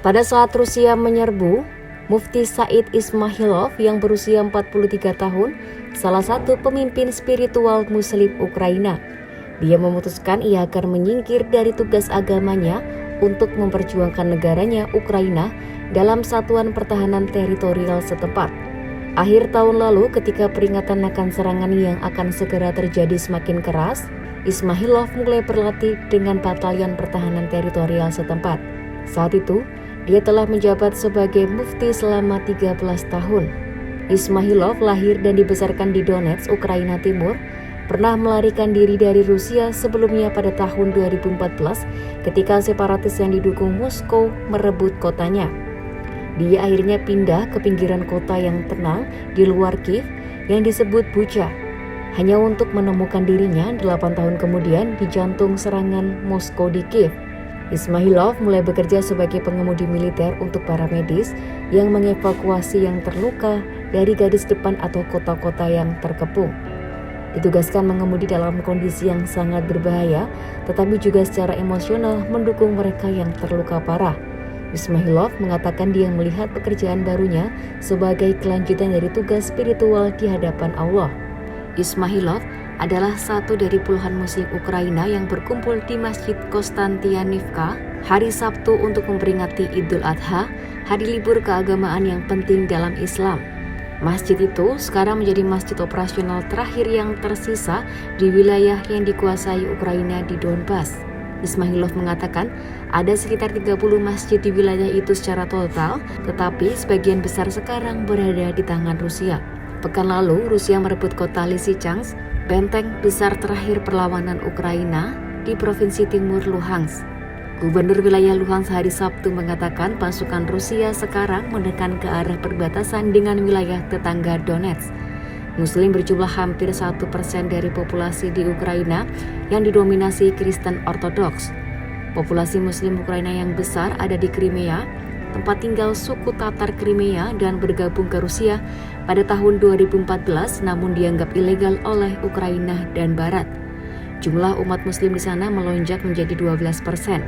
Pada saat Rusia menyerbu, Mufti Said Ismailov yang berusia 43 tahun, salah satu pemimpin spiritual Muslim Ukraina. Dia memutuskan ia akan menyingkir dari tugas agamanya untuk memperjuangkan negaranya Ukraina dalam satuan pertahanan teritorial setempat. Akhir tahun lalu ketika peringatan akan serangan yang akan segera terjadi semakin keras, Ismailov mulai berlatih dengan batalion pertahanan teritorial setempat. Saat itu, dia telah menjabat sebagai mufti selama 13 tahun. Ismailov lahir dan dibesarkan di Donetsk, Ukraina Timur, pernah melarikan diri dari Rusia sebelumnya pada tahun 2014 ketika separatis yang didukung Moskow merebut kotanya. Dia akhirnya pindah ke pinggiran kota yang tenang di luar Kiev yang disebut Bucha, hanya untuk menemukan dirinya 8 tahun kemudian di jantung serangan Moskow di Kiev. Ismailov mulai bekerja sebagai pengemudi militer untuk para medis yang mengevakuasi yang terluka dari garis depan atau kota-kota yang terkepung. Ditugaskan mengemudi dalam kondisi yang sangat berbahaya, tetapi juga secara emosional mendukung mereka yang terluka parah. Ismailov mengatakan dia melihat pekerjaan barunya sebagai kelanjutan dari tugas spiritual di hadapan Allah. Ismailov adalah satu dari puluhan Muslim Ukraina yang berkumpul di Masjid Kostantinivka hari Sabtu untuk memperingati Idul Adha, hari libur keagamaan yang penting dalam Islam. Masjid itu sekarang menjadi masjid operasional terakhir yang tersisa di wilayah yang dikuasai Ukraina di Donbas. Ismailov mengatakan ada sekitar 30 masjid di wilayah itu secara total, tetapi sebagian besar sekarang berada di tangan Rusia. Pekan lalu, Rusia merebut kota Lysychansk, benteng besar terakhir perlawanan Ukraina di provinsi timur Luhansk. Gubernur wilayah Luhansk hari Sabtu mengatakan pasukan Rusia sekarang mendekat ke arah perbatasan dengan wilayah tetangga Donetsk. Muslim berjumlah hampir 1% dari populasi di Ukraina yang didominasi Kristen Ortodoks. Populasi Muslim Ukraina yang besar ada di Crimea, tempat tinggal suku Tatar Crimea dan bergabung ke Rusia pada tahun 2014 namun dianggap ilegal oleh Ukraina dan Barat. Jumlah umat Muslim di sana melonjak menjadi 12%.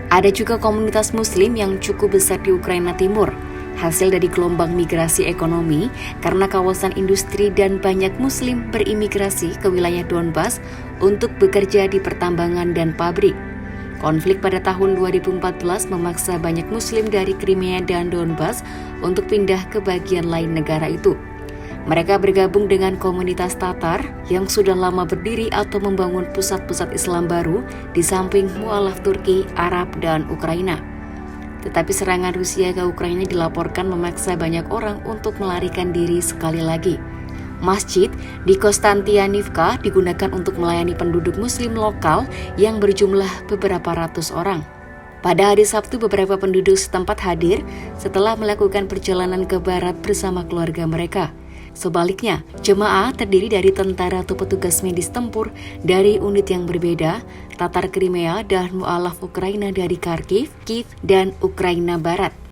Ada juga komunitas Muslim yang cukup besar di Ukraina Timur, hasil dari gelombang migrasi ekonomi karena kawasan industri dan banyak Muslim berimigrasi ke wilayah Donbas untuk bekerja di pertambangan dan pabrik. Konflik pada tahun 2014 memaksa banyak Muslim dari Crimea dan Donbas untuk pindah ke bagian lain negara itu. Mereka bergabung dengan komunitas Tatar yang sudah lama berdiri atau membangun pusat-pusat Islam baru di samping mualaf Turki, Arab, dan Ukraina. Tetapi serangan Rusia ke Ukraina dilaporkan memaksa banyak orang untuk melarikan diri sekali lagi. Masjid di Kostantinivka digunakan untuk melayani penduduk Muslim lokal yang berjumlah beberapa ratus orang. Pada hari Sabtu, beberapa penduduk setempat hadir setelah melakukan perjalanan ke barat bersama keluarga mereka. Sebaliknya, jemaah terdiri dari tentara atau petugas medis tempur dari unit yang berbeda, Tatar Crimea dan mualaf Ukraina dari Kharkiv, Kiev, dan Ukraina Barat.